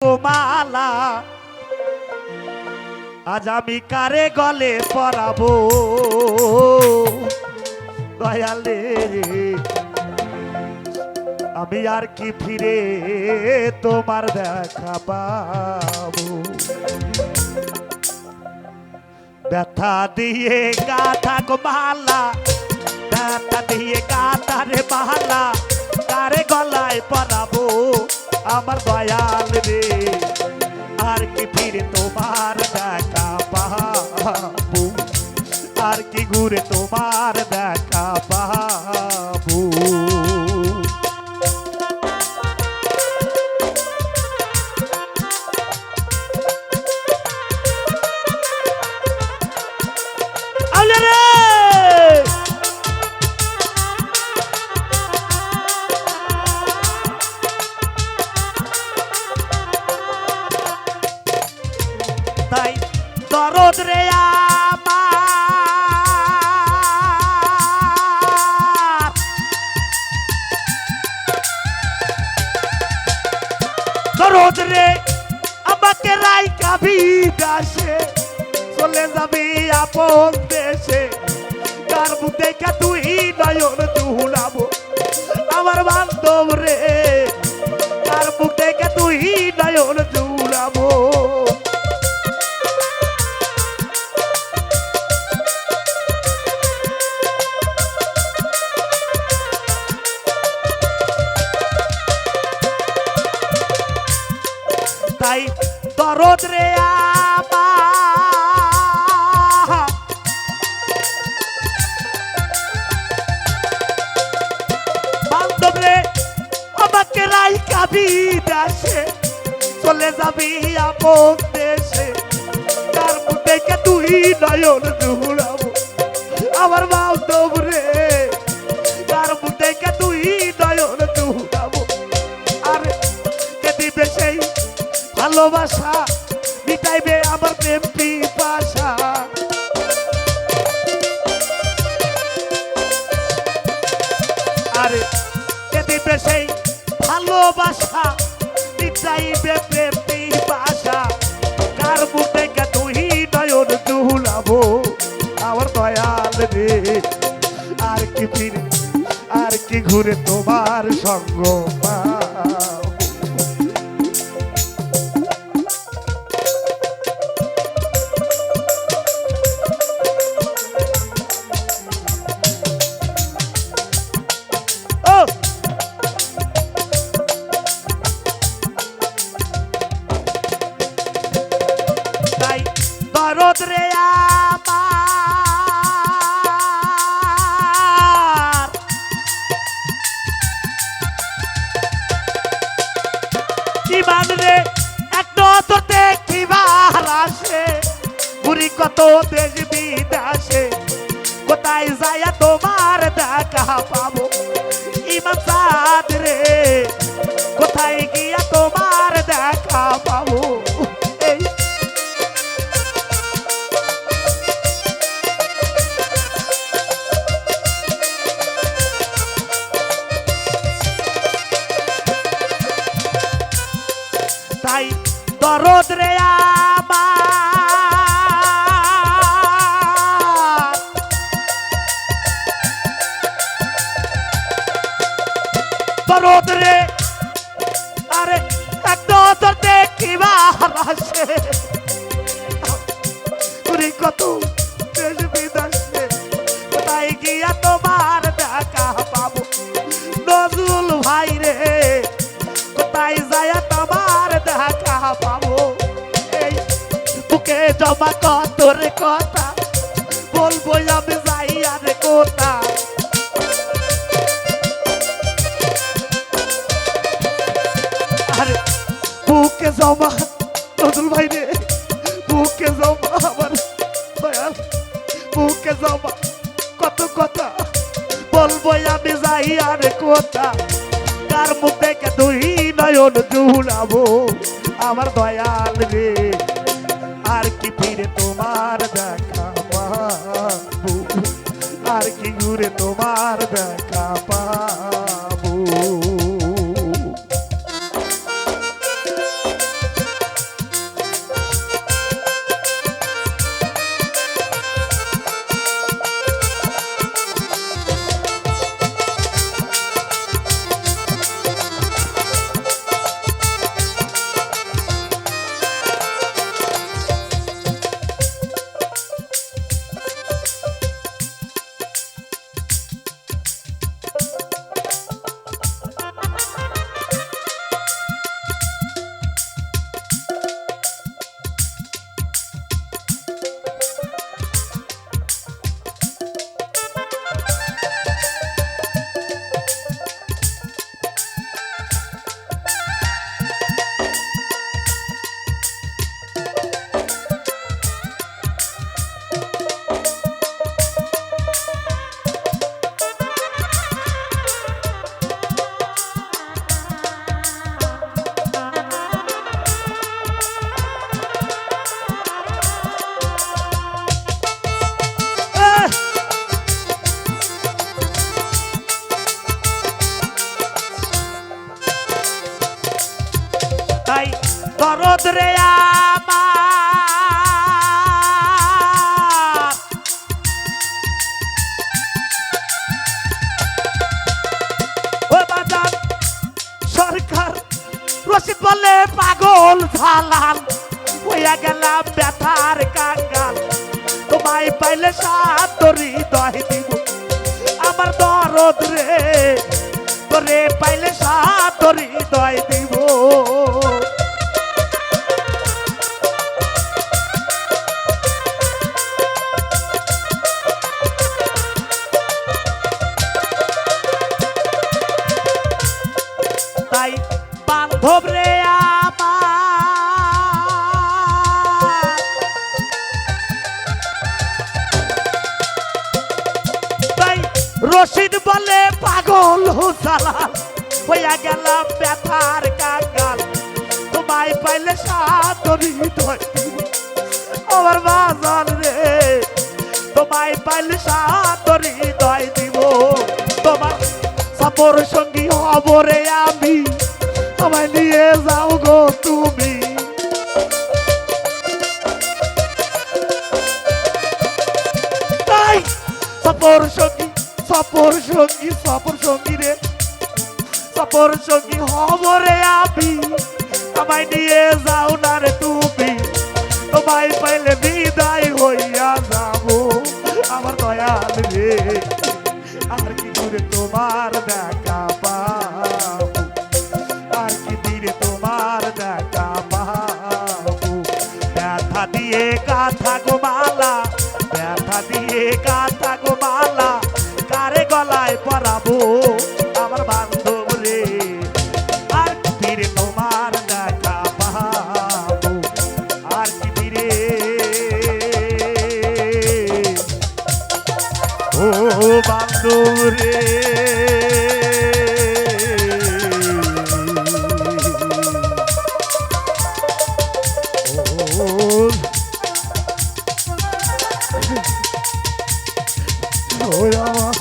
মালা আজ আমি কারে গলে পরাবো দয়ালে আমি আর কি ফিরে তোমার দেখা পাবো ব্যথা দিয়ে গাথা গো মালা ব্যথা দিয়ে গাথা রে মালা কারে গলায় পরাবো আমার দয়াল রে আর কি ফিরে তোমার দেখা পাবো আর কি ঘুরে তোমার দেখা পাবো তাই দরদ রে আমার দরদ রে আমাকে রাইকা বিদেশে চলে যাবি আপন দেশে কার মুখ দেখা তুই নয়ন জুড়াবো আমার বান্ধব রে কার মুখ দেখা তুই নয়ন জুড়াবো তাই দরদ রে আমার বান্ধব রে আমাকে রাইকা বিদেশে চলে যাবি আপন দেশে কার মুখ দেখে তুই নয়ন জুড়াবো আমার বান্ধব রে কার মুখ দেখে তুই নয়ন জুড়াবো আর কে দিবে সেই ভালোবাসা মিটাইবে আমার প্রেম পিপাসা আরে কে দিবে সেই ভালোবাসা মিটাইবে প্রেম পিপাসা কার মুখ দেখে তুই নয়ন জুড়াবো আমার দয়াল রে আর কি ফিরে আর কি ঘুরে তোমার সঙ্গ পাবো দরদ রে আমার ইমান রে এক নজর দেখিবার আসে ঘুরি কত দেশ বিদেশে কোথায় যাইয়া তোমার দেখা পাবো ইমান চাঁদ রে কোথায় গিয়া তোমার দেখা পাবো তাই দরদ রে আমার দরদ রে আরে এক নজর দেখিবার আসে তুই কত দেশ বিদেশে কোথায় গিয়া তোমার দেখা পাবো নজরুল ভাই রে কোথায় যায় তোমার দেখা পাবো এই বুকে জমা কতর কথা বলবো আমি যাই আর কোথা আরে বুকে জমা নজরুল ভাই রে বুকে জমা আমার দয়াল বুকে জমা কত কথা বলবো আমি যাই আর কোথা কার মুখ দেখে তুই নয়ন জুড়াবো আমার দয়াল রে আর কি ফিরে তোমার দেখা পাবো আর কি ঘুরে তোমার দেখা পাবো তাই দরদ রে আমার ও বাজান সরকার রশিদ বলে পাগল ঝালাল হইয়া গেলাম ব্যথার কাঙ্গাল তোমায় পাইলে সাত হৃদয় দিব আমার দরদ রে তোরে পাইলে সাত হৃদয় দিব তাই বান্ধব রে আমার তাই রশিদ বলে পাগল হুসালাল হইয়া গেলাম ব্যথার কাঙ্গাল তোমায় পাইলে সাত হৃদয় দিব আমার বাজান রে তোমায় পাইলে সাত হৃদয় দিব তোমার সফর সঙ্গী হব রে আমি আমায় নিয়ে যাও গো তুমি তাই সফর সঙ্গী রে সফর সঙ্গী হব রে আমি আমায় নিয়ে যাও না রে তুমি তোমায় পাইলে বিদায় হইয়া যাব আমার দয়াল রে আর কি দূরে তোমার দেখা পাবো আর কি দূরে তোমার দেখা পাবো ব্যথা দিয়ে কাঁথা গো মালা ব্যথা দিয়ে কাঁথা গো মালা কারে গলায় পরাবো আমার বান্ধব রে আর কি দূরে তোমার দেখা পাবো আর কি দূরে ও বান্ধব রে ও আমার